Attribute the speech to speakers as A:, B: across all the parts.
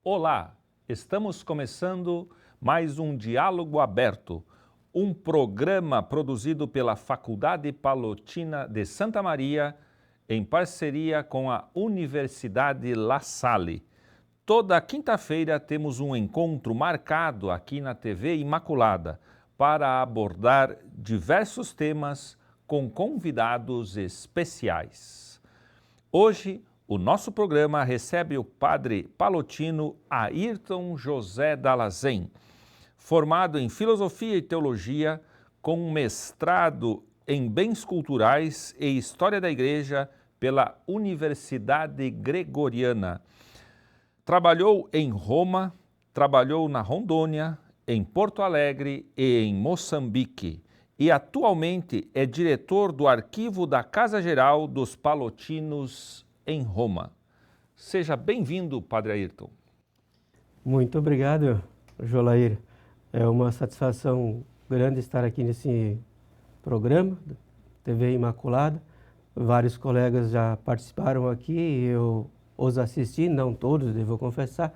A: Olá, estamos começando mais um Diálogo Aberto, um programa produzido pela Faculdade Palotina de Santa Maria em parceria com a Universidade La Salle. Toda quinta-feira temos um encontro marcado aqui na TV Imaculada para abordar diversos temas com convidados especiais. Hoje, o nosso programa recebe o padre palotino Ayrton José Dallazen, formado em Filosofia e Teologia, com um mestrado em Bens Culturais e História da Igreja pela Universidade Gregoriana. Trabalhou em Roma, trabalhou na Rondônia, em Porto Alegre e em Moçambique, e atualmente é diretor do Arquivo da Casa Geral dos Palotinos em Roma. Seja bem-vindo, Padre Ayrton.
B: Muito obrigado, Jolair. É uma satisfação grande estar aqui nesse programa, TV Imaculada. Vários colegas já participaram aqui, eu os assisti, não todos, devo confessar.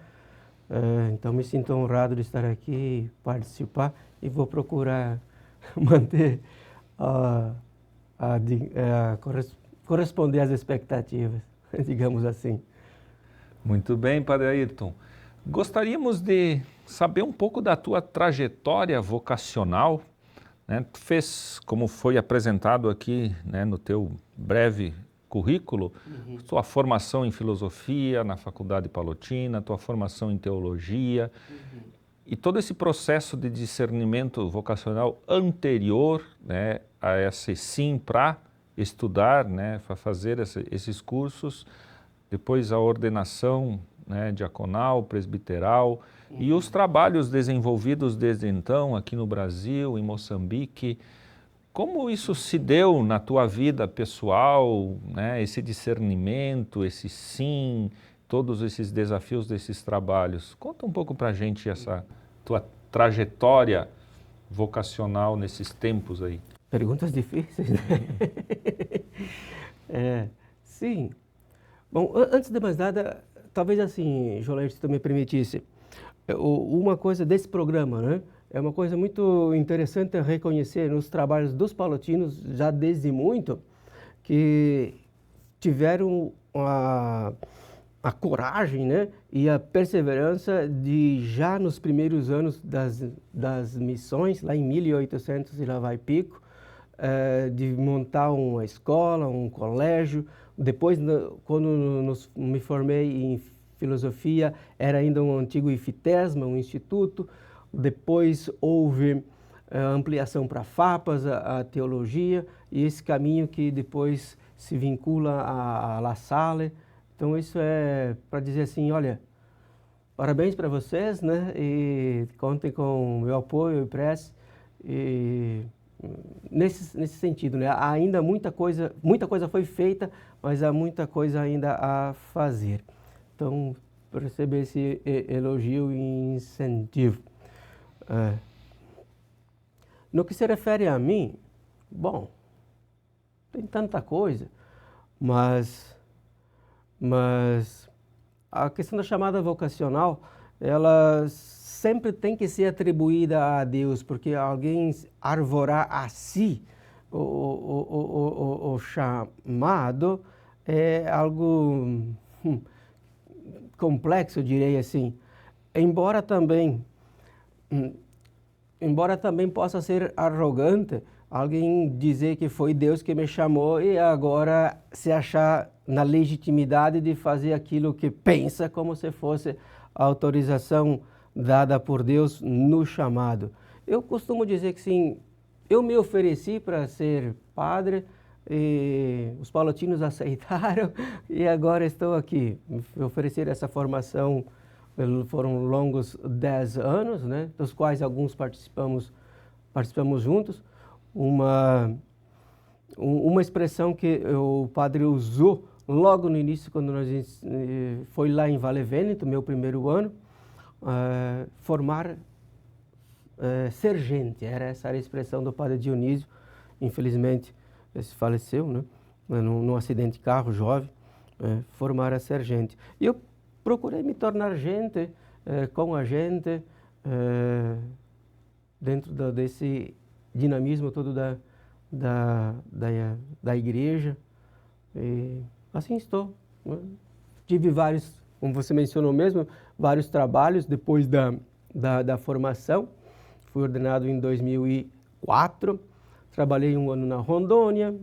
B: Então me sinto honrado de estar aqui, participar e vou procurar manter corresponder às expectativas, digamos assim.
A: Muito bem, Padre Ayrton. Gostaríamos de saber um pouco da tua trajetória vocacional, né? Tu fez, como foi apresentado aqui, né, no teu breve currículo, tua formação em filosofia na Faculdade Palotina, tua formação em teologia, e todo esse processo de discernimento vocacional anterior, né, a esse sim para estudar, né, para fazer esses cursos, depois a ordenação, né, diaconal, presbiteral, e os trabalhos desenvolvidos desde então aqui no Brasil, em Moçambique. Como isso se deu na tua vida pessoal, né, esse discernimento, esse sim, todos esses desafios desses trabalhos? Conta um pouco para a gente essa tua trajetória vocacional nesses tempos aí.
B: Perguntas difíceis, né? Sim. Bom, antes de mais nada, talvez assim, Jolair, se tu me permitisse, uma coisa desse programa, né? É uma coisa muito interessante reconhecer nos trabalhos dos palotinos, já desde muito, que tiveram a coragem, né, e a perseverança de já nos primeiros anos das missões, lá em 1800 e lá vai pico, de montar uma escola, um colégio. Depois, quando me formei em filosofia, era ainda um antigo IFITESMA, um instituto. Depois houve ampliação para FAPAS, a teologia, e esse caminho que depois se vincula à La Salle. Então isso é para dizer assim, olha, parabéns para vocês, né? E contem com o meu apoio e prece. E nesse sentido, né? Ainda muita coisa foi feita, mas há muita coisa ainda a fazer. Então, receber esse elogio e incentivo. No que se refere a mim, bom, tem tanta coisa, mas a questão da chamada vocacional, ela sempre tem que ser atribuída a Deus, porque alguém arvorar a si o chamado é algo complexo, eu direi assim. Embora também possa ser arrogante alguém dizer que foi Deus que me chamou e agora se achar na legitimidade de fazer aquilo que pensa como se fosse a autorização dada por Deus no chamado. Eu costumo dizer que sim, eu me ofereci para ser padre e os palotinos aceitaram e agora estou aqui. Me ofereceram essa formação, foram longos 10 anos, né, dos quais alguns participamos juntos. Uma expressão que o padre usou logo no início, quando nós foi lá em Vale Vêneto, meu primeiro ano, ser gente, essa era a expressão do padre Dionísio. Infelizmente faleceu, né, num acidente de carro, jovem, formar a ser gente. E eu procurei me tornar gente, com a gente, dentro desse dinamismo todo da igreja. E assim estou, né? Tive vários, como você mencionou mesmo, vários trabalhos depois da formação. Fui ordenado em 2004, trabalhei 1 ano na Rondônia,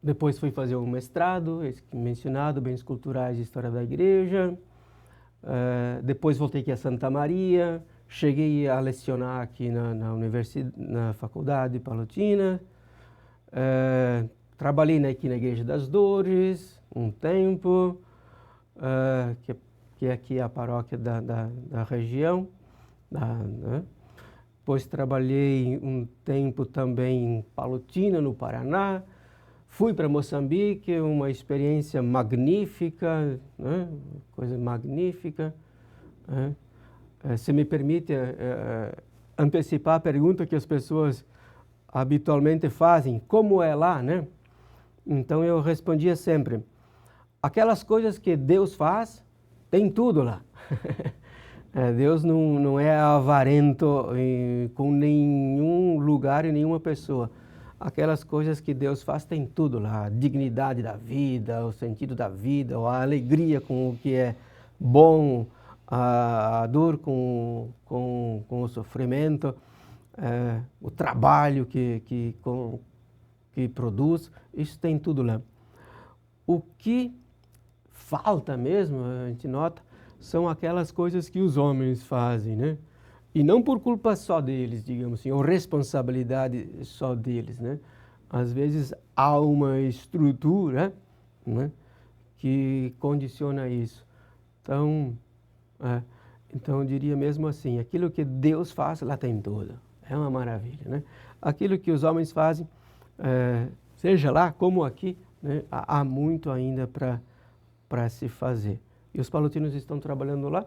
B: depois fui fazer um mestrado, esse mencionado, Bens Culturais e História da Igreja. Depois voltei aqui a Santa Maria, cheguei a lecionar aqui na Faculdade Palotina. Trabalhei aqui na Igreja das Dores um tempo, que é aqui a paróquia da região. Né? Depois trabalhei um tempo também em Palotina, no Paraná. Fui para Moçambique, uma experiência magnífica, né? Coisa magnífica. Né? Se me permite antecipar a pergunta que as pessoas habitualmente fazem, como é lá, né? Então eu respondia sempre, aquelas coisas que Deus faz, tem tudo lá. Deus não é avarento com nenhum lugar e nenhuma pessoa. Aquelas coisas que Deus faz, tem tudo lá. A dignidade da vida, o sentido da vida, a alegria com o que é bom, a dor com o sofrimento, o trabalho que produz, isso tem tudo lá. O que falta mesmo, a gente nota, são aquelas coisas que os homens fazem, né? E não por culpa só deles, digamos assim, ou responsabilidade só deles, né? Às vezes há uma estrutura, né, que condiciona isso. Então eu diria mesmo assim, aquilo que Deus faz, lá tem tudo. É uma maravilha, né? Aquilo que os homens fazem, seja lá como aqui, né, há muito ainda para se fazer. E os palotinos estão trabalhando lá,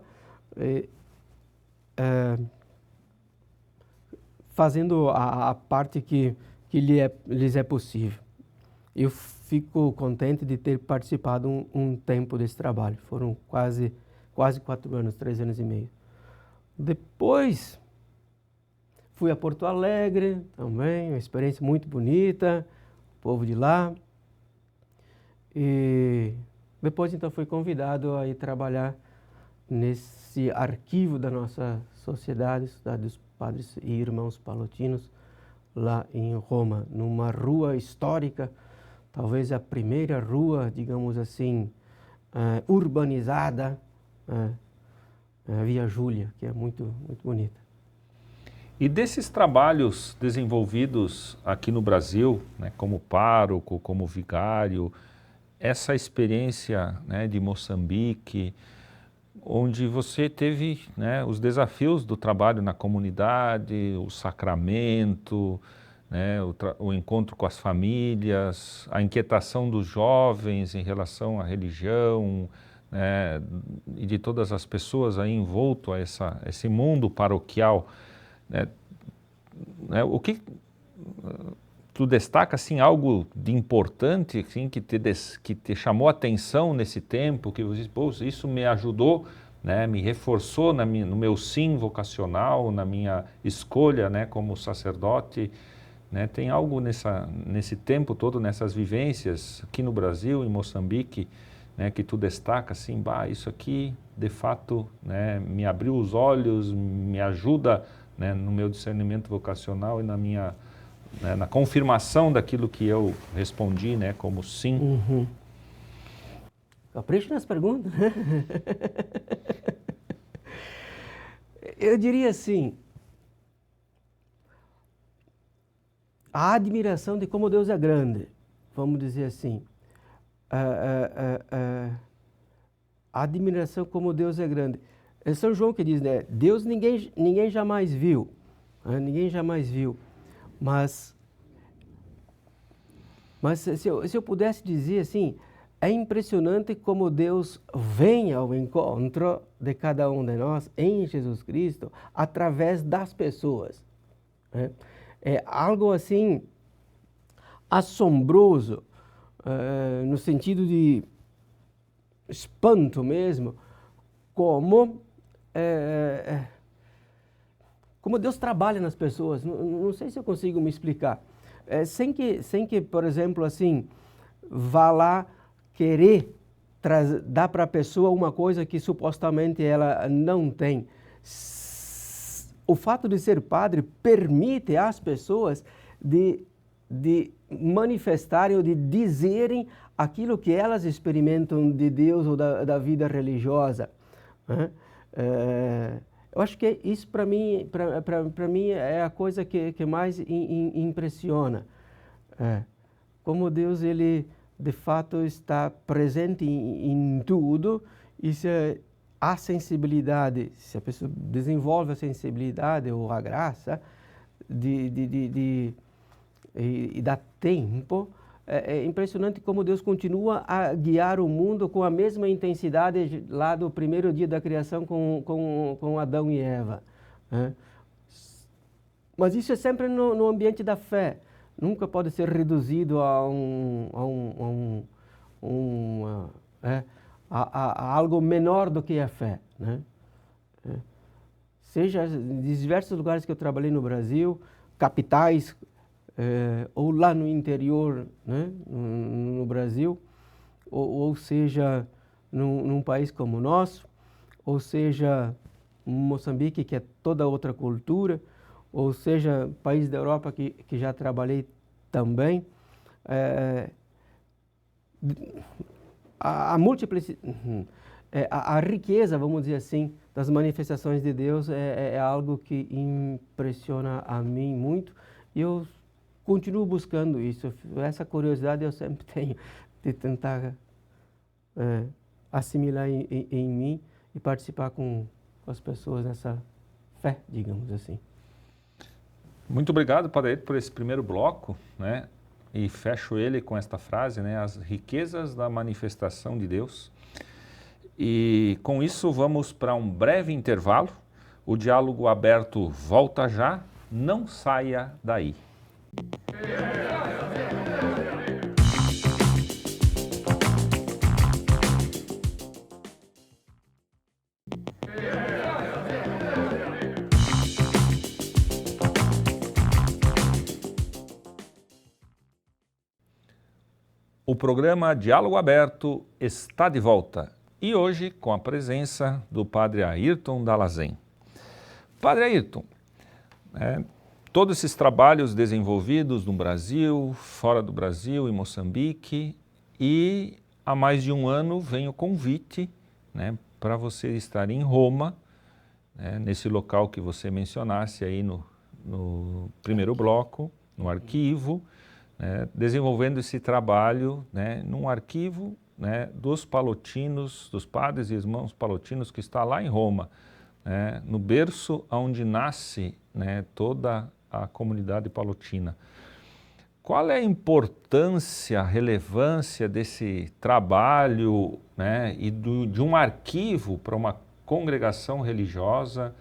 B: fazendo a parte que lhes é possível. Eu fico contente de ter participado um tempo desse trabalho. Foram quase 4 anos, 3 anos e meio. Depois fui a Porto Alegre também, uma experiência muito bonita, o povo de lá. E depois então fui convidado a ir trabalhar nesse arquivo da nossa sociedade, Sociedade dos Padres e Irmãos Palotinos, lá em Roma, numa rua histórica, talvez a primeira rua, digamos assim, urbanizada, Via Júlia, que é muito, muito bonita.
A: E desses trabalhos desenvolvidos aqui no Brasil, né, como pároco, como vigário, essa experiência, né, de Moçambique, onde você teve, né, os desafios do trabalho na comunidade, o sacramento, né, o encontro com as famílias, a inquietação dos jovens em relação à religião, né, e de todas as pessoas aí envolto a esse mundo paroquial, né, o que tu destaca assim algo de importante assim que te chamou a atenção nesse tempo, que você disse, pô, isso me ajudou, né, me reforçou no meu sim vocacional, na minha escolha, né, como sacerdote, né? Tem algo nesse tempo todo, nessas vivências aqui no Brasil, em Moçambique, né, que tu destaca assim, isso aqui de fato, né, me abriu os olhos, me ajuda, né, no meu discernimento vocacional e na confirmação daquilo que eu respondi, né, como sim.
B: Uhum. Capricho nas perguntas. Eu diria assim, a admiração de como Deus é grande, vamos dizer assim. A admiração como Deus é grande. É São João que diz, né? Deus ninguém jamais viu, né? Ninguém jamais viu. Mas se eu pudesse dizer assim, é impressionante como Deus vem ao encontro de cada um de nós em Jesus Cristo através das pessoas, né? É algo assim assombroso, no sentido de espanto mesmo, como como Deus trabalha nas pessoas. Não sei se eu consigo me explicar. Sem que, por exemplo, assim, vá lá querer dar para a pessoa uma coisa que supostamente ela não tem. O fato de ser padre permite às pessoas de manifestarem ou de dizerem aquilo que elas experimentam de Deus ou da vida religiosa. Né? Eu acho que isso para mim é a coisa que mais impressiona. Como Deus, ele de fato está presente em tudo, e se a sensibilidade, se a pessoa desenvolve a sensibilidade ou a graça e dá tempo, é impressionante como Deus continua a guiar o mundo com a mesma intensidade lá do primeiro dia da criação com Adão e Eva. Né? Mas isso é sempre no ambiente da fé. Nunca pode ser reduzido a algo menor do que a fé. Né? Seja em diversos lugares que eu trabalhei no Brasil, capitais, ou lá no interior, né, no Brasil, ou seja, num país como o nosso, ou seja, Moçambique, que é toda outra cultura, ou seja, país da Europa que já trabalhei também, a riqueza, vamos dizer assim, das manifestações de Deus é algo que impressiona a mim muito, e eu continuo buscando isso. Essa curiosidade eu sempre tenho de tentar assimilar em mim e participar com as pessoas nessa fé, digamos assim.
A: Muito obrigado, Padre Airton, por esse primeiro bloco, né? E fecho ele com esta frase, né? As riquezas da manifestação de Deus. E com isso vamos para um breve intervalo. O diálogo aberto volta já. Não saia daí. O programa Diálogo Aberto está de volta e hoje com a presença do Padre Airton Dallazen. Padre Airton, todos esses trabalhos desenvolvidos no Brasil, fora do Brasil, em Moçambique, e há mais de um ano vem o convite, né, para você estar em Roma, né, nesse local que você mencionasse aí no primeiro bloco, no arquivo, desenvolvendo esse trabalho, né, num arquivo, né, dos palotinos, dos padres e irmãos palotinos que está lá em Roma, né, no berço onde nasce, né, toda a comunidade palotina. Qual é a importância, a relevância desse trabalho, né, e de um arquivo para uma congregação religiosa,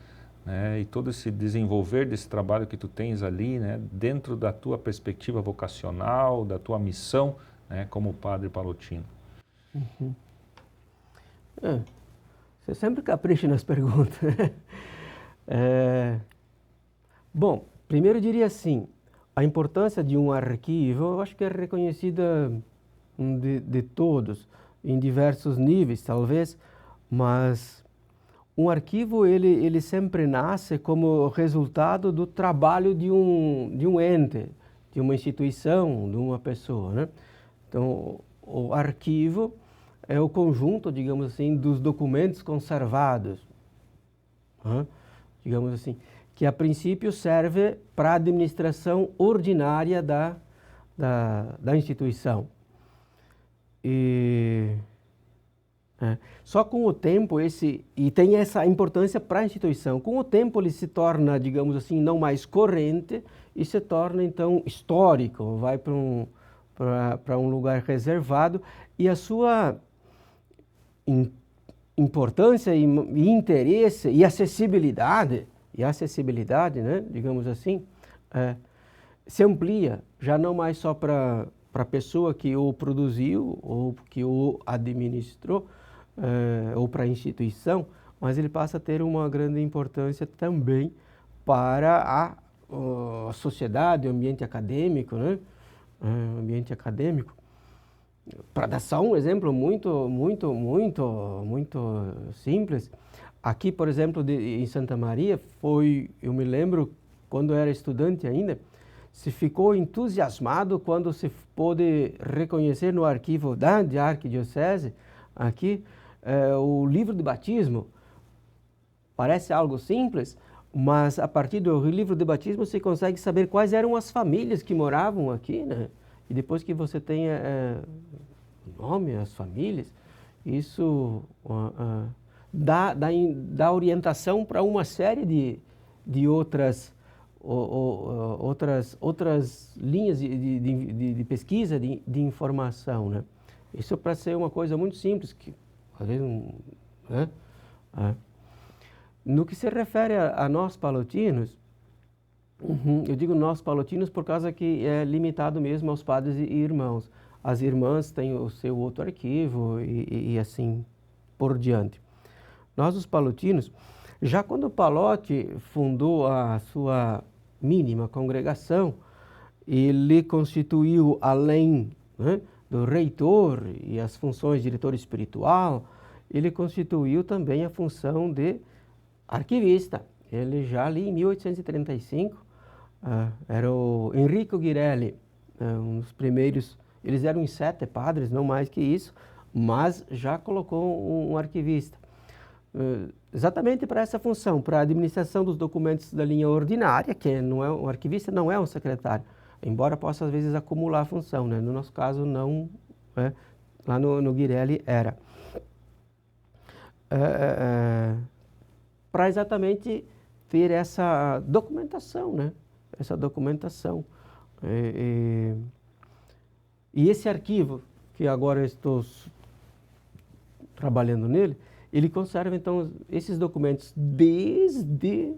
A: né, e todo esse desenvolver desse trabalho que tu tens ali, né, dentro da tua perspectiva vocacional, da tua missão, né, como padre palotino?
B: Uhum. Você sempre capricha nas perguntas. Bom, primeiro eu diria assim, a importância de um arquivo, eu acho que é reconhecida de todos, em diversos níveis talvez, mas um arquivo ele sempre nasce como resultado do trabalho de um ente, de uma instituição, de uma pessoa, né? Então, o arquivo é o conjunto, digamos assim, dos documentos conservados, digamos assim, que a princípio serve para a administração ordinária da instituição. Só com o tempo e tem essa importância para a instituição. Com o tempo ele se torna, digamos assim, não mais corrente e se torna então histórico, vai para um lugar reservado, e a sua importância e interesse e acessibilidade, né, digamos assim, se amplia, já não mais só para a pessoa que o produziu ou que o administrou, ou para a instituição, mas ele passa a ter uma grande importância também para a sociedade, o ambiente acadêmico, né? Ambiente acadêmico. Para dar só um exemplo muito simples, aqui, por exemplo, em Santa Maria, eu me lembro, quando eu era estudante ainda, se ficou entusiasmado quando se pôde reconhecer no arquivo da Arquidiocese, aqui, o livro de batismo. Parece algo simples, mas a partir do livro de batismo você consegue saber quais eram as famílias que moravam aqui, né? E depois que você tenha o nome, as famílias, isso dá orientação para uma série de outras linhas de pesquisa, de informação, né? Isso para ser uma coisa muito simples, que às vezes né? No que se refere a nós palotinos, eu digo nós palotinos por causa que é limitado mesmo aos padres e irmãos. As irmãs têm o seu outro arquivo e assim por diante. Nós, os palotinos, já quando o Palotti fundou a sua mínima congregação, ele constituiu, além, né, do reitor e as funções de diretor espiritual, ele constituiu também a função de arquivista. Ele já ali em 1835, era o Enrico Ghirelli, um dos primeiros, eles eram em 7 padres, não mais que isso, mas já colocou um arquivista. Exatamente para essa função, para a administração dos documentos da linha ordinária, que não é um arquivista, não é um secretário, embora possa às vezes acumular a função, né? No nosso caso não, né? Lá no Ghirelli era. Para exatamente ter essa documentação, né? Essa documentação. E esse arquivo, que agora eu estou trabalhando nele, ele conserva então esses documentos desde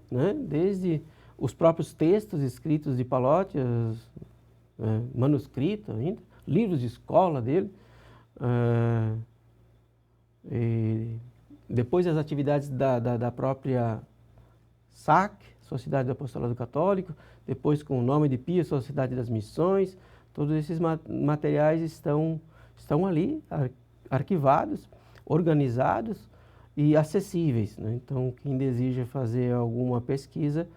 B: os próprios textos escritos de Palotti, manuscritos ainda, livros de escola dele, e depois as atividades da própria SAC, Sociedade do Apostolado Católico, depois com o nome de Pio, Sociedade das Missões, todos esses materiais estão ali arquivados, organizados e acessíveis, né? Então, quem deseja fazer alguma pesquisa,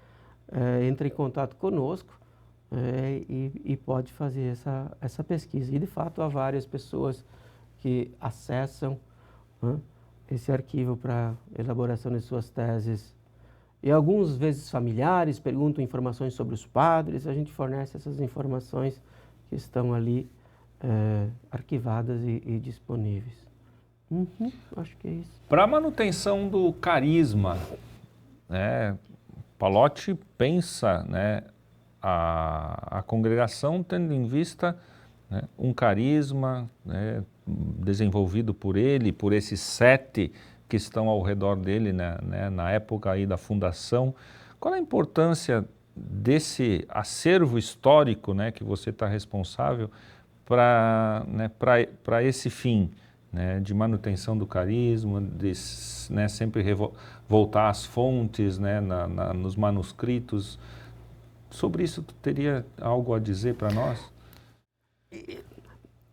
B: entra em contato conosco e pode fazer essa pesquisa. E, de fato, há várias pessoas que acessam, né, esse arquivo para elaboração de suas teses. E algumas vezes familiares perguntam informações sobre os padres, a gente fornece essas informações que estão ali arquivadas e disponíveis. Acho que é isso.
A: Para a manutenção do carisma, né, Palotti pensa, né, a congregação tendo em vista, né, um carisma, né, desenvolvido por ele, por esses 7 que estão ao redor dele, né, na época aí da fundação. Qual a importância desse acervo histórico, né, que você está responsável para, né, para esse fim, né, de manutenção do carisma, de, né, sempre voltar às fontes, né, nos manuscritos? Sobre isso, tu teria algo a dizer para nós?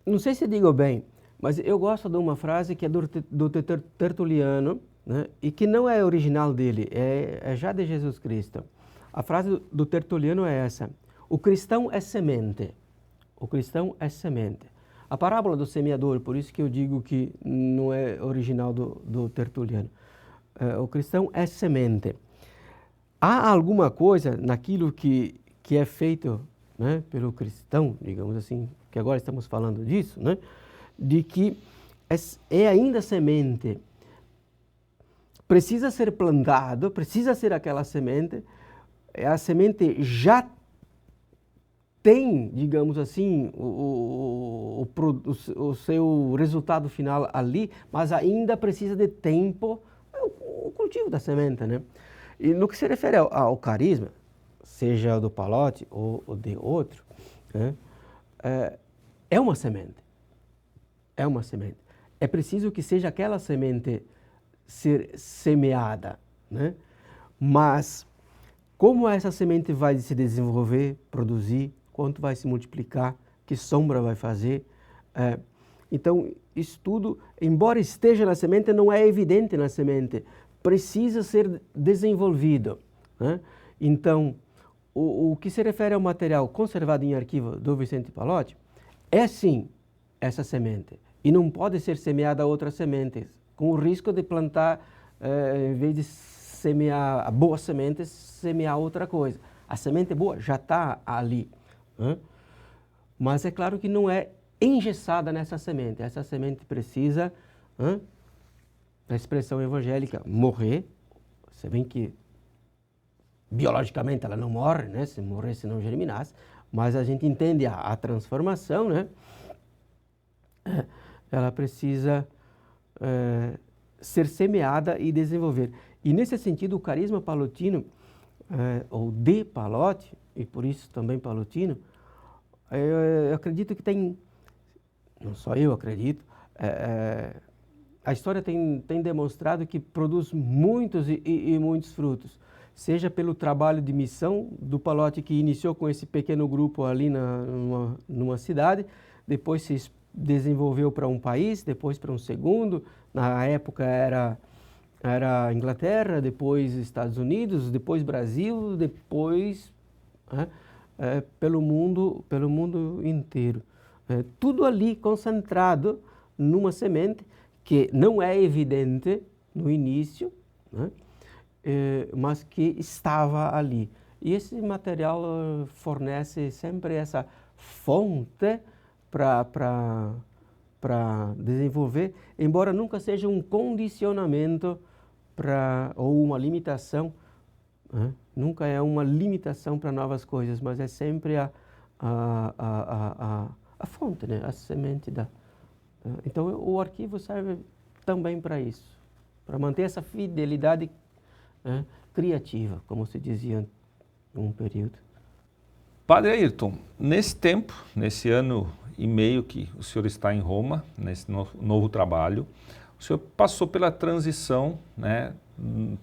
B: Não sei se digo bem, mas eu gosto de uma frase que é do Tertuliano, né, e que não é original dele, é já de Jesus Cristo. A frase do Tertuliano é essa: o cristão é semente. O cristão é semente. A parábola do semeador, por isso que eu digo que não é original do Tertuliano. O cristão é semente. Há alguma coisa naquilo que é feito, né, pelo cristão, digamos assim, que agora estamos falando disso, né, de que é ainda semente. Precisa ser plantado, precisa ser aquela semente. A semente já tem, digamos assim, o seu resultado final ali, mas ainda precisa de tempo, o cultivo da semente, né? E no que se refere ao carisma, seja do Palotti ou de outro, né, é uma semente. É uma semente. É preciso que seja aquela semente ser semeada, né? Mas como essa semente vai se desenvolver, produzir, quanto vai se multiplicar, que sombra vai fazer. Então, isso tudo, embora esteja na semente, não é evidente na semente, precisa ser desenvolvido, né? Então, o que se refere ao material conservado em arquivo do Vicente Pallotti, é sim essa semente, e não pode ser semeada outras sementes, com o risco de plantar, em vez de semear a boa semente, semear outra coisa. A semente boa já está ali, né? Mas é claro que não é engessada nessa semente. Essa semente precisa, na expressão evangélica, morrer. Você vê que biologicamente ela não morre, né? Se morresse não germinasse, mas a gente entende a transformação, né? Ela precisa ser semeada e desenvolver. E nesse sentido o carisma pallottino, ou de Pallotti, e por isso também pallottino, eu acredito que tem, não só eu acredito, a história tem demonstrado que produz muitos e muitos frutos, seja pelo trabalho de missão do Pallotti, que iniciou com esse pequeno grupo ali numa cidade, depois se desenvolveu para um país, depois para um segundo, na época era Inglaterra, depois Estados Unidos, depois Brasil, depois pelo mundo inteiro. Tudo ali concentrado numa semente que não é evidente no início, né? Mas que estava ali. E esse material fornece sempre essa fonte para desenvolver, embora nunca seja um condicionamento ou uma limitação, né? Nunca é uma limitação para novas coisas, mas é sempre a fonte, né? A semente da... Então o arquivo serve também para isso, para manter essa fidelidade, né, criativa, como se dizia em um período.
A: Padre Ayrton, nesse tempo, nesse ano e meio que o senhor está em Roma, nesse novo trabalho, o senhor passou pela transição, né,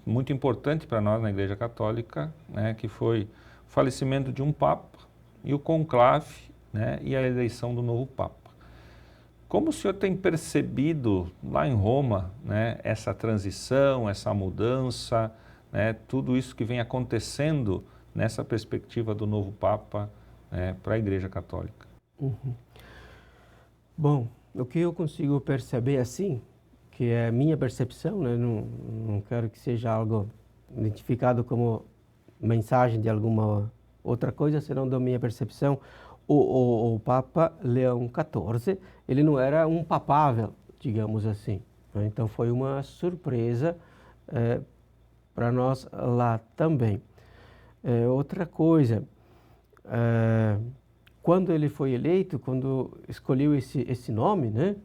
A: muito importante para nós na Igreja Católica, né, que foi o falecimento de um Papa e o conclave, né, e a eleição do novo Papa. Como o senhor tem percebido lá em Roma, né, essa transição, essa mudança, né, tudo isso que vem acontecendo nessa perspectiva do novo Papa, né, para a Igreja Católica?
B: Uhum. Bom, o que eu consigo perceber assim, que é a minha percepção, né, não quero que seja algo identificado como mensagem de alguma outra coisa, senão da minha percepção, o Papa Leão XIV, ele não era um papável, digamos assim, né? Então foi uma surpresa para nós lá também. Outra coisa, quando ele foi eleito, quando escolheu esse nome, né,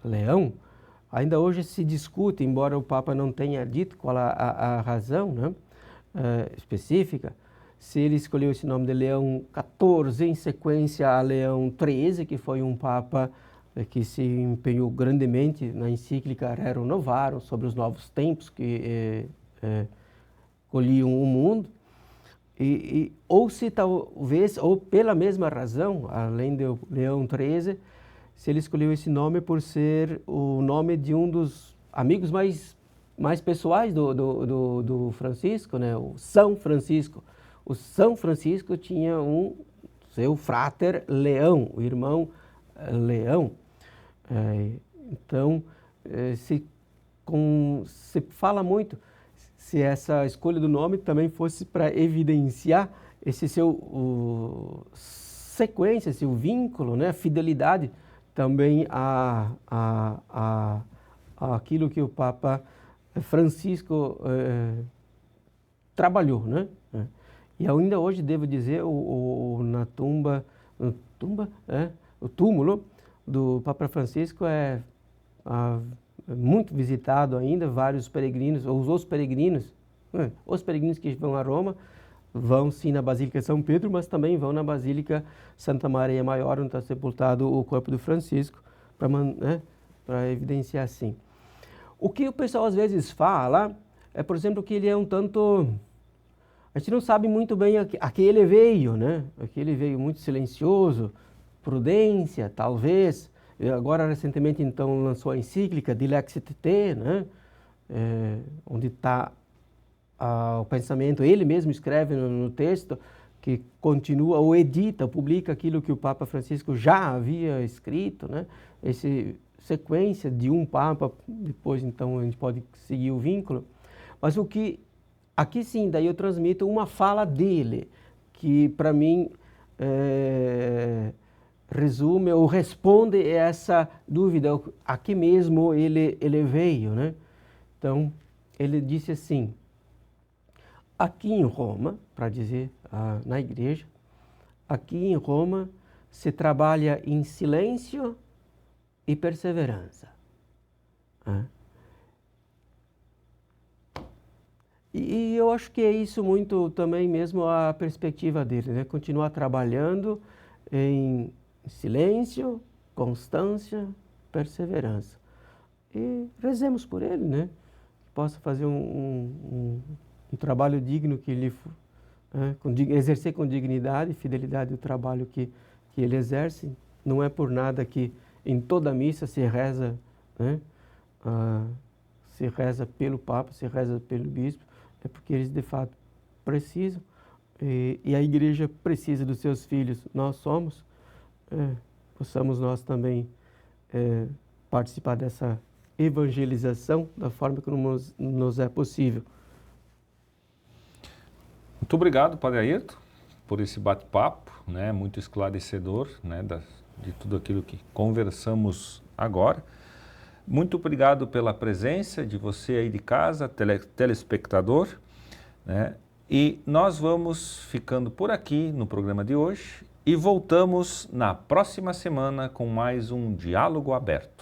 B: Leão, ainda hoje se discute, embora o Papa não tenha dito qual a razão, né, específica, se ele escolheu esse nome de Leão XIV em sequência a Leão XIII, que foi um Papa que se empenhou grandemente na encíclica Rerum Novarum, sobre os novos tempos que colhiam o mundo, ou se talvez, ou pela mesma razão, além de Leão XIII, se ele escolheu esse nome por ser o nome de um dos amigos mais pessoais do Francisco, né? O São Francisco. O São Francisco tinha seu frater Leão, o irmão Leão. Então, se fala muito se essa escolha do nome também fosse para evidenciar esse seu sequência, seu vínculo, né, fidelidade também àquilo que o Papa Francisco trabalhou, né? E ainda hoje devo dizer o túmulo do Papa Francisco é muito visitado ainda, vários peregrinos, os peregrinos que vão a Roma, vão sim na Basílica de São Pedro, mas também vão na Basílica Santa Maria Maior, onde está sepultado o corpo do Francisco, para evidenciar assim. O que o pessoal às vezes fala é, por exemplo, que ele é um tanto... A gente não sabe muito bem a que ele veio, né? A que ele veio muito silencioso, prudência, talvez. E agora, recentemente, então, lançou a encíclica Dilexit Te, né? Onde está o pensamento, ele mesmo escreve no texto, que continua ou edita, publica aquilo que o Papa Francisco já havia escrito, né? Essa sequência de um Papa, depois então a gente pode seguir o vínculo. Mas o que, aqui sim, daí eu transmito uma fala dele, que para mim resume ou responde essa dúvida, a que mesmo ele veio, né? Então, ele disse assim, aqui em Roma, para dizer na igreja, aqui em Roma se trabalha em silêncio e perseverança. E eu acho que é isso muito também mesmo a perspectiva dele, né? Continuar trabalhando em silêncio, constância, perseverança. E rezemos por ele, né? Que possa fazer um trabalho digno que ele exercer com dignidade e fidelidade o trabalho que ele exerce. Não é por nada que em toda a missa se reza, né? Se reza pelo Papa, se reza pelo Bispo, é porque eles de fato precisam e a Igreja precisa dos seus filhos. Nós somos, possamos nós também participar dessa evangelização da forma que nos é possível.
A: Muito obrigado, Padre Airton, por esse bate-papo, né, muito esclarecedor, né, de tudo aquilo que conversamos agora. Muito obrigado pela presença de você aí de casa, telespectador, né, e nós vamos ficando por aqui no programa de hoje e voltamos na próxima semana com mais um Diálogo Aberto.